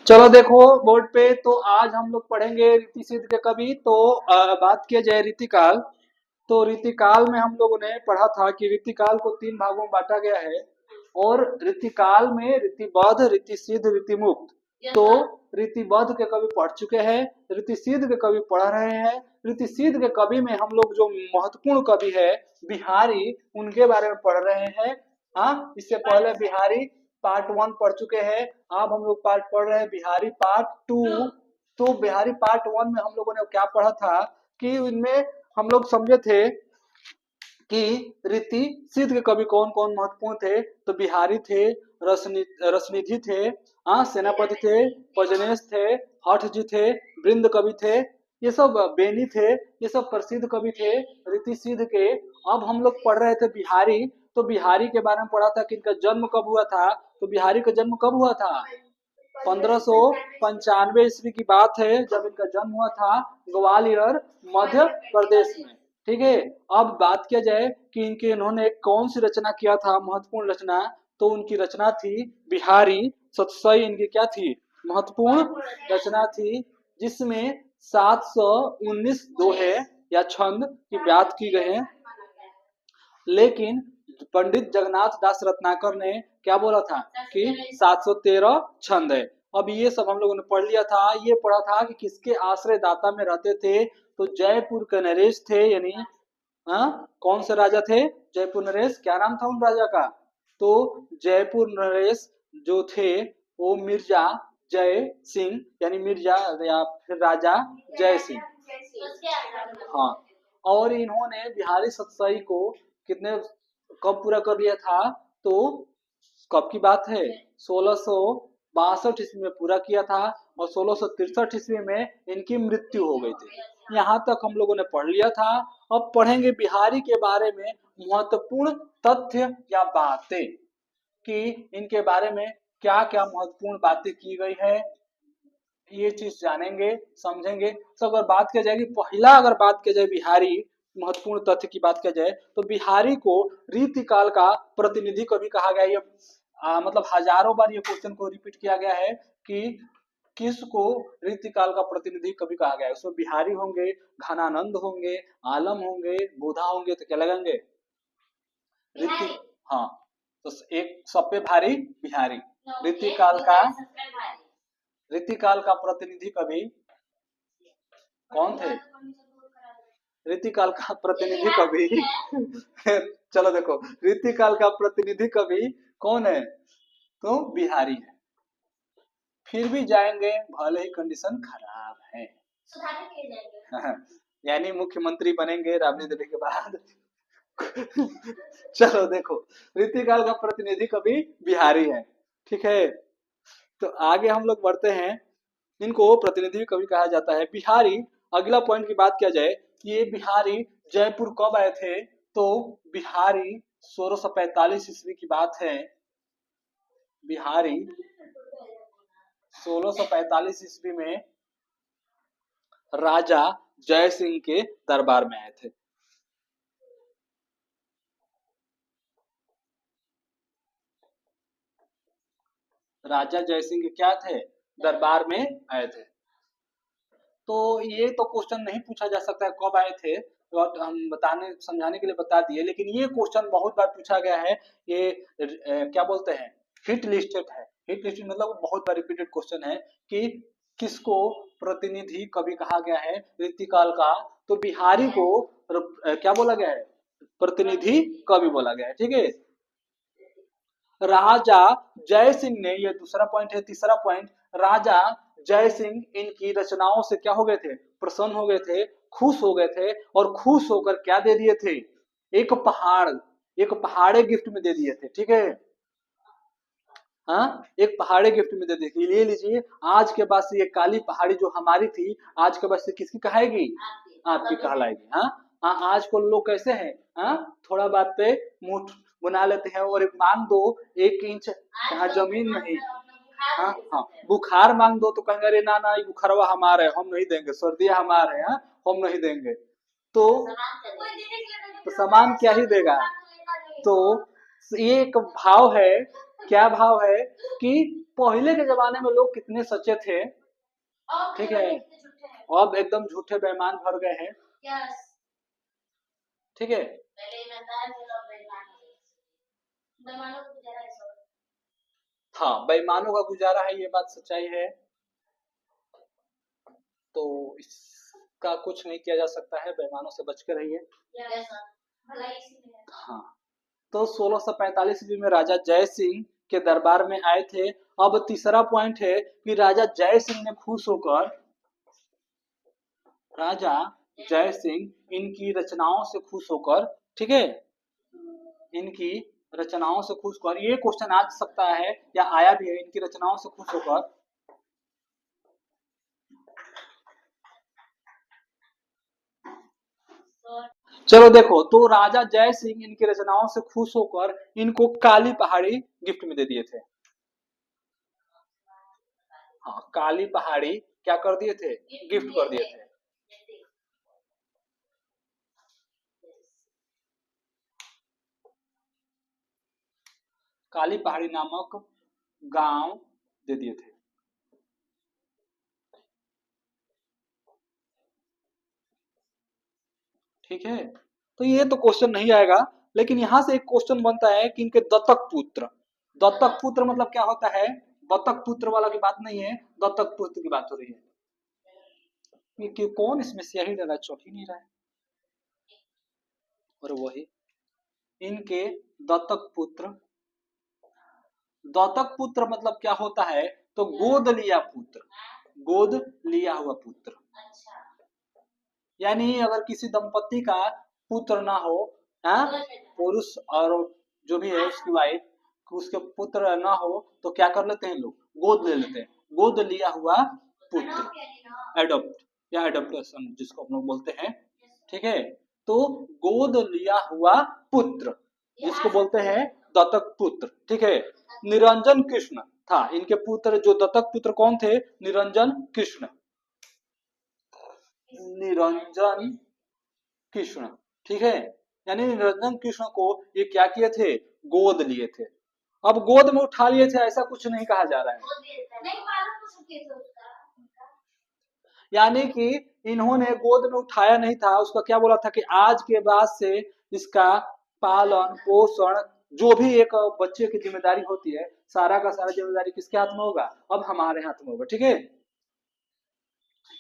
चलो देखो बोर्ड पे। तो आज हम लोग पढ़ेंगे रीति सिद्ध के कवि। तो बात किया जाए रीतिकाल। तो रीतिकाल में हम लोगों ने पढ़ा था कि रीतिकाल को तीन भागों में बांटा गया है। और रीतिकाल में रीतिबद्ध, रीति सिद्ध, रीति मुक्त। तो रीतिबद्ध के कवि पढ़ चुके हैं, रीति सिद्ध के कवि पढ़ रहे हैं। रीति सिद्ध के कवि में हम लोग जो महत्वपूर्ण कवि है बिहारी, उनके बारे में पढ़ रहे हैं। हाँ, इससे पहले बिहारी पार्ट वन पढ़ चुके हैं। अब हम लोग पार्ट पढ़ रहे हैं बिहारी पार्ट टू। तो बिहारी पार्ट वन में हम लोगों ने क्या पढ़ा था कि इनमें हम लोग समझे थे कि रीति सिद्ध के कवि कौन कौन महत्वपूर्ण थे। तो बिहारी थे, रसनिधि थे, सेनापति थे, पजनेश थे, हठ जी थे, वृंद कवि थे, ये सब बेनी थे, ये सब प्रसिद्ध कवि थे रीति सिद्ध के। अब हम लोग पढ़ रहे थे बिहारी। तो बिहारी के बारे में पढ़ा था कि इनका जन्म कब हुआ था। तो बिहारी का जन्म कब हुआ था? 1595 ईस्वी की बात है जब इनका जन्म हुआ था, ग्वालियर मध्य प्रदेश में। ठीक है। अब बात किया जाए कि इन्होंने कौन सी रचना किया था, महत्वपूर्ण रचना। तो उनकी रचना थी बिहारी सतसई। इनकी क्या थी? महत्वपूर्ण रचना थी, जिसमें 719 दोहे या छंद की बात की गई है। लेकिन पंडित जगन्नाथ दास रत्नाकर ने क्या बोला था कि 713 छंद है। अब ये सब हम लोगों ने पढ़ लिया था। ये पढ़ा था कि किसके आश्रय दाता में रहते थे। तो जयपुर के नरेश थे, यानी कौन से राजा थे? जयपुर नरेश। क्या नाम था उन राजा का? तो जयपुर नरेश जो थे वो मिर्जा जय सिंह, यानी मिर्जा या फिर राजा जय सिंह। हाँ। और इन्होंने बिहारी सतसई को कितने कब पूरा कर लिया था? तो कब की बात है? 1662 ईस्वी में पूरा किया था। और 1663 ईस्वी में इनकी मृत्यु हो गई थी। यहाँ तक हम लोगों ने पढ़ लिया था। अब पढ़ेंगे बिहारी के बारे में महत्वपूर्ण तथ्य या बातें, कि इनके बारे में क्या क्या महत्वपूर्ण बातें की गई है। ये चीज जानेंगे, समझेंगे। तो अगर बात किया जाएगी, पहला अगर बात किया जाए बिहारी महत्वपूर्ण तथ्य की बात किया जाए, तो बिहारी को रीतिकाल का प्रतिनिधि कवि कहा गया है। ये मतलब हजारों बार ये क्वेश्चन को रिपीट किया गया है कि किसको रीतिकाल का प्रतिनिधि कवि कहा गया है। उसमें बिहारी होंगे, घनानंद होंगे, आलम होंगे, बोधा होंगे, तो क्या लगेंगे? रीति। हाँ। तो एक सब पे भारी बिहारी। रीतिकाल का रीतिकाल का प्रतिनिधि कवि कौन थे? रीतिकाल का प्रतिनिधि कवि चलो देखो, रीतिकाल का प्रतिनिधि कवि कौन है? तो बिहारी है। फिर भी जाएंगे, भले ही कंडीशन खराब है। यानी मुख्यमंत्री बनेंगे राबड़ी देवी के बाद चलो देखो, रीतिकाल का प्रतिनिधि कवि बिहारी है। ठीक है। तो आगे हम लोग बढ़ते हैं। इनको प्रतिनिधि कवि कहा जाता है बिहारी। अगला पॉइंट की बात किया जाए, ये बिहारी जयपुर कब आए थे? तो बिहारी 1645 ईस्वी की बात है। बिहारी 1645 ईस्वी में राजा जय सिंह के दरबार में आए थे। राजा जय सिंह क्या थे? दरबार में आए थे। तो ये तो क्वेश्चन नहीं पूछा जा सकता है कब आए थे, तो हम बताने समझाने के लिए बता दिए। लेकिन ये क्वेश्चन बहुत बार पूछा गया है। ये क्या बोलते हैं, हिट लिस्टेड है। हिट लिस्टेड मतलब बहुत बार रिपीटेड क्वेश्चन है कि किसको प्रतिनिधि कवि कहा गया है रीतिकाल का। तो बिहारी को क्या बोला गया है? प्रतिनिधि कवि बोला गया है। ठीक है। राजा जय सिंह ने, ये दूसरा पॉइंट है। तीसरा पॉइंट, राजा जय सिंह इनकी रचनाओं से क्या हो गए थे? प्रसन्न हो गए थे, खुश हो गए थे। और खुश होकर क्या दे दिए थे? एक पहाड़, एक पहाड़े गिफ्ट में दे दिए थे। ठीक है। हाँ, एक पहाड़ी गिफ्ट में दे दी थी। ले लीजिए, आज के बाद से ये काली पहाड़ी जो हमारी थी, आज के बाद से किसकी कहाएगी? आपकी कहलाएगी। हाँ। हाँ, आज को लोग कैसे हैं? हाँ, थोड़ा बात पे मुंह बना लेते हैं। और मांग दो 1 इंच यहाँ जमीन नहीं। हाँ हाँ, बुखार मांग दो तो कहेंगे अरे ना ना, ये बुखारवा हमारा है, हम नहीं देंगे। सर्दियाँ हमारे हैं, हम नहीं देंगे। तो सामान क्या ही देगा। तो ये एक भाव है। क्या भाव है कि पहले के जमाने में लोग कितने सच्चे थे, ठीक है, अब एकदम झूठे बेईमान भर गए हैं, ठीक है। हाँ, बेईमानों का गुजारा है, ये बात सच्चाई है, तो इसका कुछ नहीं किया जा सकता है, बेईमानों से बच कर रहिए। हाँ, तो 1645 ईस्वी में राजा जय सिंह के दरबार में आए थे। अब तीसरा पॉइंट है कि राजा जय सिंह ने खुश होकर, राजा जय सिंह इनकी रचनाओं से खुश होकर, ठीक है, इनकी रचनाओं से खुश होकर, ये क्वेश्चन आ सकता है या आया भी है, इनकी रचनाओं से खुश होकर चलो देखो, तो राजा जय सिंह इनकी रचनाओं से खुश होकर इनको काली पहाड़ी गिफ्ट में दे दिए थे। हाँ, काली पहाड़ी क्या कर दिए थे, गिफ्ट कर दिए थे। काली पहाड़ी नामक गांव दे दिए थे। ठीक है, तो ये तो क्वेश्चन नहीं आएगा, लेकिन यहां से एक क्वेश्चन बनता है कि इनके दत्तक पुत्र, दत्तक पुत्र मतलब क्या होता है, दत्तक पुत्र वाला की बात नहीं है, दत्तक पुत्र की बात हो रही है। कि कौन इसमें स्याही डाला, चल ही नहीं रहा है, और वही इनके दत्तक पुत्र, दत्तक पुत्र मतलब क्या होता है, तो गोद लिया पुत्र, गोद लिया हुआ पुत्र। यानी अगर किसी दंपति का पुत्र ना हो, पुरुष और जो भी है उसकी वाइफ, उसके पुत्र ना हो, तो क्या कर लेते हैं लोग, गोद ले लेते हैं, गोद लिया हुआ पुत्र, एडॉप्ट या एडॉप्टेशन जिसको हम लोग बोलते हैं, ठीक है। तो गोद लिया हुआ पुत्र जिसको बोलते हैं दत्तक पुत्र, ठीक है। निरंजन कृष्ण था इनके पुत्र, जो दत्तक पुत्र कौन थे, निरंजन कृष्ण, निरंजन कृष्ण, ठीक है। यानी निरंजन कृष्ण को ये क्या किए थे, गोद लिए थे। अब गोद में उठा लिए थे ऐसा कुछ नहीं कहा जा रहा है, यानी कि इन्होंने गोद में उठाया नहीं था, उसका क्या बोला था कि आज के बाद से इसका पालन पोषण जो भी एक बच्चे की जिम्मेदारी होती है, सारा का सारा जिम्मेदारी किसके हाथ में होगा, अब हमारे हाथ में होगा, ठीक है।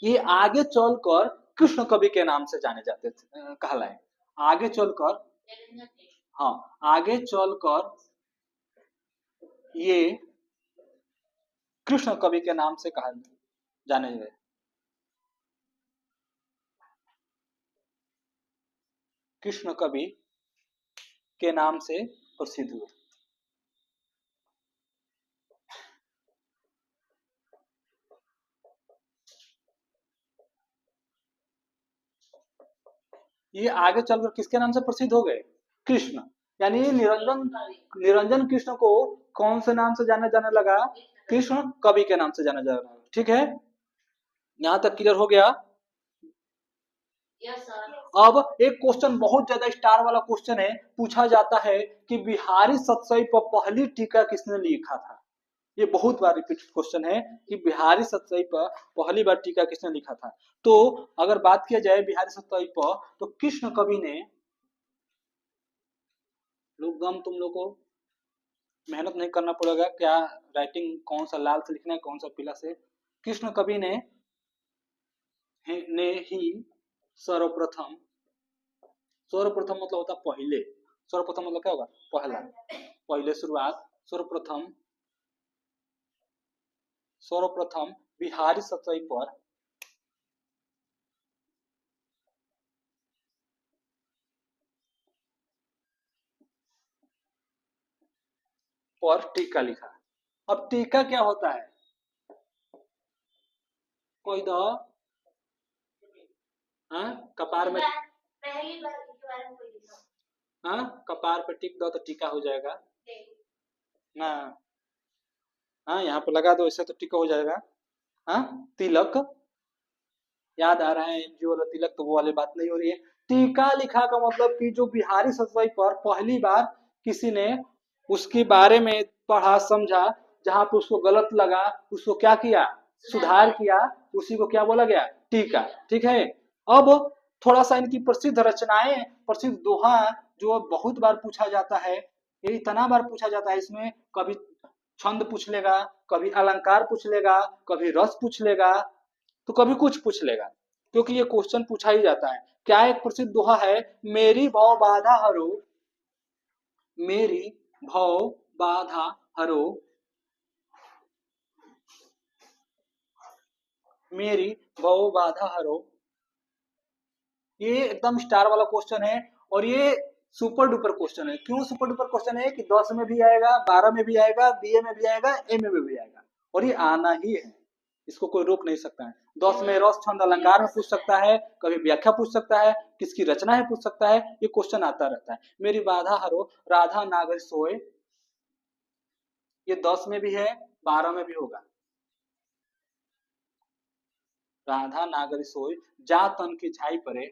ये आगे चलकर कृष्ण कवि के नाम से जाने जाते थे, कहलाए, आगे चलकर, हाँ, आगे चलकर ये कृष्ण कवि के नाम से कहा जाने गए, कृष्ण कवि के नाम से प्रसिद्ध हुए। ये आगे चलकर किसके नाम से प्रसिद्ध हो गए, कृष्ण, यानी निरंजन, निरंजन कृष्ण को कौन से नाम से जाना जाने लगा, कृष्ण कवि के नाम से जाना जा रहा है, ठीक है। यहां तक क्लियर हो गया। अब एक क्वेश्चन बहुत ज्यादा स्टार वाला क्वेश्चन है, पूछा जाता है कि बिहारी सतसई पर पहली टीका किसने लिखा था। ये बहुत बार रिपीट क्वेश्चन है कि बिहारी सतसई पर पहली बार टीका किसने लिखा था। तो अगर बात किया जाए बिहारी सतसई पर, तो कृष्ण कवि ने, लोग तुम लोग को मेहनत नहीं करना पड़ेगा, क्या राइटिंग कौन सा लाल से लिखना है कौन सा पीला से, कृष्ण कवि ने ही सर्वप्रथम, सर्वप्रथम मतलब होता पहले, सर्वप्रथम मतलब क्या होगा, पहला, पहले शुरुआत, सर्वप्रथम, सर्वप्रथम बिहारी सतसई पर टीका लिखा। अब टीका क्या होता है, कोई दो, कपार में, कपार पे टिक दो तो टीका हो जाएगा ना, यहाँ पे लगा दो ऐसे तो टीका हो जाएगा। तिलक याद आ रहा है, एमजी वाला तिलक, तो वो वाली बात नहीं हो रही है। टीका लिखा का मतलब कि जो बिहारी सतसई पर पहली बार किसी ने उसके बारे में पढ़ा समझा, जहां पे उसको गलत लगा उसको क्या किया, सुधार किया, उसी को क्या बोला गया, टीका। ठीक है। अब थोड़ा सा इनकी प्रसिद्ध रचनाएं, प्रसिद्ध दोहा जो बहुत बार पूछा जाता है, ये इतना बार पूछा जाता है, इसमें कभी छंद पूछ लेगा, कभी अलंकार पूछ लेगा, कभी रस पूछ लेगा, तो कभी कुछ पूछ लेगा, क्योंकि ये क्वेश्चन पूछा ही जाता है। क्या एक प्रसिद्ध दोहा है, मेरी भव बाधा हरो, मेरी भव बाधा हरो, मेरी भव बाधा हरो। ये एकदम स्टार वाला क्वेश्चन है, और ये सुपर डुपर क्वेश्चन है। क्यों सुपर डुपर क्वेश्चन है कि 10 में भी आएगा, 12 में भी आएगा, बीए में भी आएगा, एमए में भी आएगा, और ये आना ही है, इसको कोई रोक नहीं सकता है। 10 में रस छंद अलंकार में पूछ सकता है, कभी व्याख्या पूछ सकता है, किसकी रचना है पूछ सकता है, ये क्वेश्चन आता रहता है। मेरी बाधा हरो राधा नागर सोए, ये 10 में भी है, 12 में भी होगा। राधा नागर सोए जा तन की छाई परे,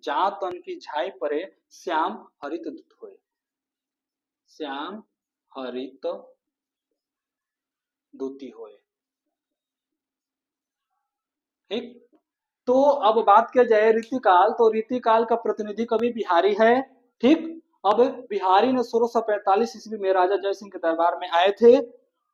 जा तन की छाई परे श्याम हरित दूत होए, श्याम हरित दूती होए। ठीक। तो अब बात किया जाए रीतिकाल, तो रीतिकाल का प्रतिनिधि कवि बिहारी है। ठीक। अब बिहारी ने 1645 ईस्वी में राजा जय सिंह के दरबार में आए थे।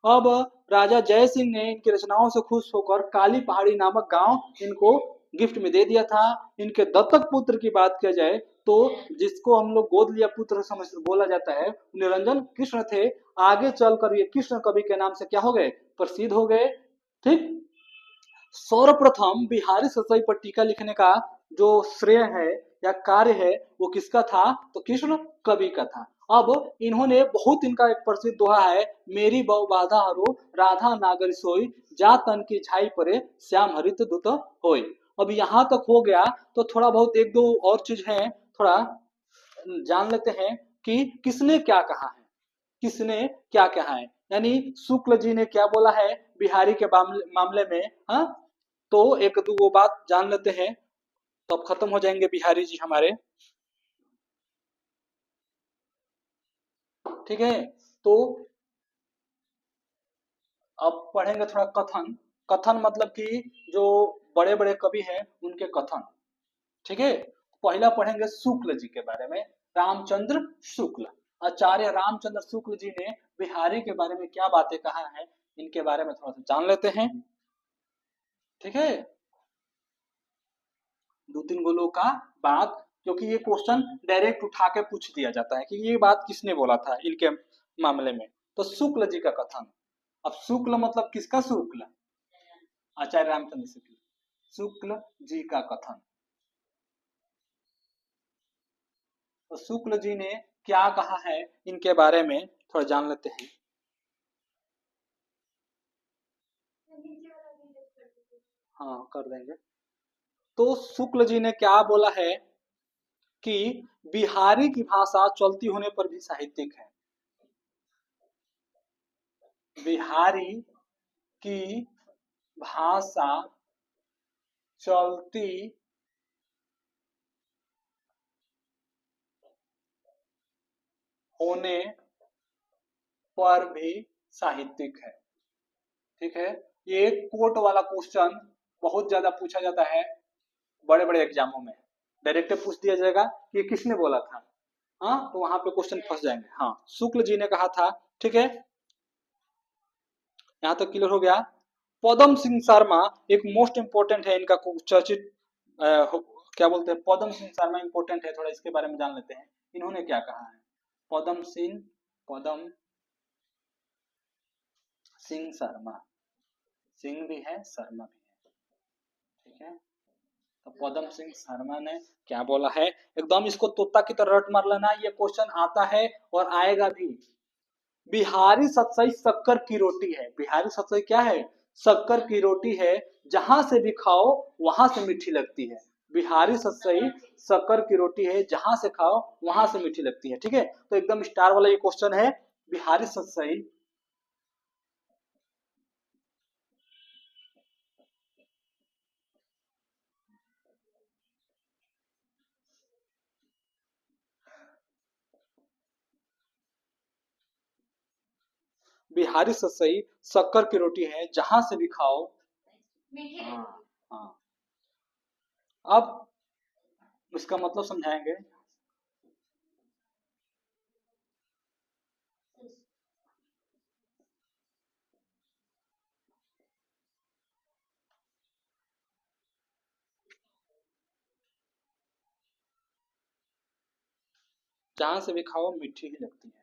अब राजा जय सिंह ने इनकी रचनाओं से खुश होकर काली पहाड़ी नामक गांव इनको गिफ्ट में दे दिया था। इनके दत्तक पुत्र की बात किया जाए तो जिसको हम लोग गोद लिया पुत्र समझ बोला जाता है, निरंजन कृष्ण थे। आगे चलकर ये कृष्ण कवि के नाम से क्या हो गए, प्रसिद्ध हो गए। ठीक। सर्वप्रथम बिहारी सतसई पर टीका लिखने का जो श्रेय है या कार्य है वो किसका था, तो कृष्ण कवि का था। अब इन्होंने बहुत, इनका एक प्रसिद्ध दोहा है, मेरी बहू बाधा हरो राधा नागर सोई, जा तन की छाई परे श्याम हरित दुत होय। अब यहाँ तक हो गया, तो थोड़ा बहुत एक दो और चीज है, थोड़ा जान लेते हैं कि किसने क्या कहा है, किसने क्या कहा है, यानी शुक्ल जी ने क्या बोला है बिहारी के मामले में। हाँ, तो एक दो वो बात जान लेते हैं, तो अब खत्म हो जाएंगे बिहारी जी हमारे। ठीक है। तो अब पढ़ेंगे थोड़ा कथन। कथन मतलब कि जो बड़े बड़े कवि हैं उनके कथन। ठीक है। पहला पढ़ेंगे शुक्ल जी के बारे में, रामचंद्र शुक्ल। आचार्य रामचंद्र शुक्ल जी ने बिहारी के बारे में क्या बातें कहा है, इनके बारे में थोड़ा सा जान लेते हैं। ठीक है। दो तीन गोलों का बात, क्योंकि ये क्वेश्चन डायरेक्ट उठा के पूछ दिया जाता है कि ये बात किसने बोला था इनके मामले में। तो शुक्ल जी का कथन। अब शुक्ल मतलब किसका शुक्ल, आचार्य रामचंद्र शुक्ल, शुक्ल जी का कथन। तो शुक्ल जी ने क्या कहा है इनके बारे में थोड़ा जान लेते हैं। हाँ कर देंगे। तो शुक्ल जी ने क्या बोला है कि बिहारी की भाषा चलती होने पर भी साहित्यिक है, बिहारी की भाषा चलती होने पर भी साहित्यिक है। ठीक है। ये कोट वाला क्वेश्चन बहुत ज्यादा पूछा जाता है बड़े बड़े एग्जामों में, डायरेक्ट पूछ दिया जाएगा कि ये किसने बोला था। हाँ, तो वहां पे क्वेश्चन फंस जाएंगे। हाँ, शुक्ल जी ने कहा था। ठीक है, यहाँ तक क्लियर हो गया। पदम सिंह शर्मा एक मोस्ट इंपोर्टेंट है इनका चर्चित, क्या बोलते हैं, पदम सिंह शर्मा इंपोर्टेंट है, थोड़ा इसके बारे में जान लेते हैं। इन्होंने क्या कहा है, पदम सिंह, पदम सिंह शर्मा, सिंह भी है शर्मा भी है। ठीक है। तो पदम सिंह शर्मा ने क्या बोला है, एकदम इसको तोता की तरह रट मार लेना, ये क्वेश्चन आता है और आएगा भी। बिहारी सतसई शक्कर की रोटी है, बिहारी सतसई क्या है, शक्कर की रोटी है, जहां से भी खाओ वहां से मीठी लगती है। बिहारी सतसई शक्कर की रोटी है, जहां से खाओ वहां से मीठी लगती है। ठीक है। तो एकदम स्टार वाला ये क्वेश्चन है, बिहारी सतसई बिहारी सतसई शक्कर की रोटी है, जहां से भी खाओ। मीठे। हाँ हाँ। अब इसका मतलब समझाएंगे। जहां से भी खाओ मीठी ही लगती है।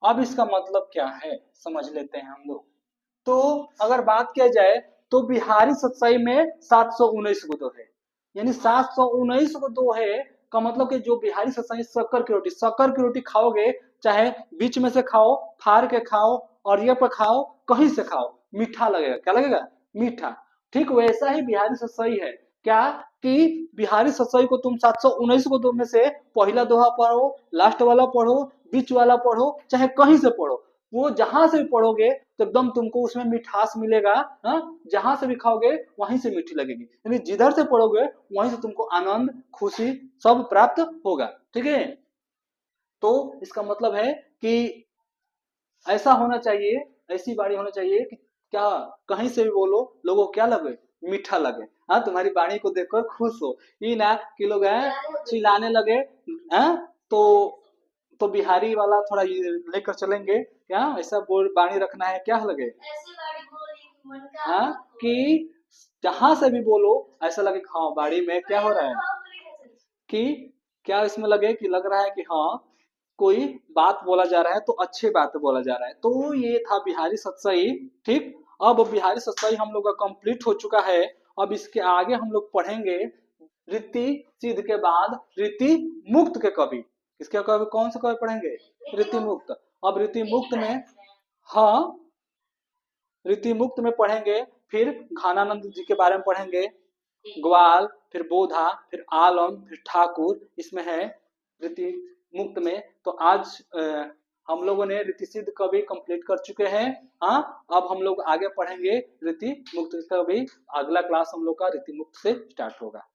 अब इसका मतलब क्या है समझ लेते हैं हम लोग। तो अगर बात किया जाए तो बिहारी सतसई में 719 को दो है, यानी 719 को दो है, का मतलब कि जो बिहारी सतसई शक्कर की रोटी खाओगे, चाहे बीच में से खाओ, फाड़ के खाओ, और ये पर खाओ, कहीं से खाओ, मीठा लगेगा। क्या लगेगा? मीठा। ठीक वैसा ही बिहारी सतसई है। क्या? कि बिहारी सतसई को तुम 719 को दो में से पहला दोहा पढ़ो, लास्ट वाला पढ़ो, बीच वाला पढ़ो, चाहे कहीं से पढ़ो, वो जहां से भी पढ़ोगे तो एकदम तुमको उसमें मिठास मिलेगा। हाँ, जहां से भी खाओगे वहीं से मीठी लगेगी, यानी जिधर से पढ़ोगे वहीं से तुमको आनंद, खुशी सब प्राप्त होगा। ठीक है। तो इसका मतलब है कि ऐसा होना चाहिए, ऐसी वाणी होना चाहिए कि क्या, कहीं से भी बोलो लोगों को क्या लगे? मीठा लगे। हाँ, तुम्हारी वाणी को देखकर खुश हो, ये ना कि लोग हैं चिल्लाने लगे। हैं तो बिहारी वाला थोड़ा ये लेकर चलेंगे क्या, ऐसा बोल वाणी रखना है क्या लगे? ऐसे गाड़ी बोली कि मन का हाँ, कि जहां से भी बोलो ऐसा लगे कि हाँ बाड़ी में क्या हो रहा है, कि क्या इसमें लगे कि लग रहा है कि हाँ कोई बात बोला जा रहा है, तो अच्छी बात बोला जा रहा है। तो ये था बिहारी सतसई। ठीक। अब बिहारी सतसई हम लोग का कंप्लीट हो चुका है। अब इसके आगे हम लोग पढ़ेंगे रीति सिद्ध के बाद रीति मुक्त के कवि। इसके कवि कौन से कवि पढ़ेंगे? रीति मुक्त। अब रीति मुक्त में, हाँ, रीति मुक्त में पढ़ेंगे, फिर घानानंद जी के बारे में पढ़ेंगे, ग्वाल, फिर बोधा, फिर आलम, फिर ठाकुर, इसमें है रीति मुक्त में। तो आज हम लोगों ने रीति सिद्ध कवि कंप्लीट कर चुके हैं। हाँ, अब हम लोग आगे पढ़ेंगे रीति मुक्त कवि। अगला क्लास हम लोग का रीति मुक्त से स्टार्ट होगा।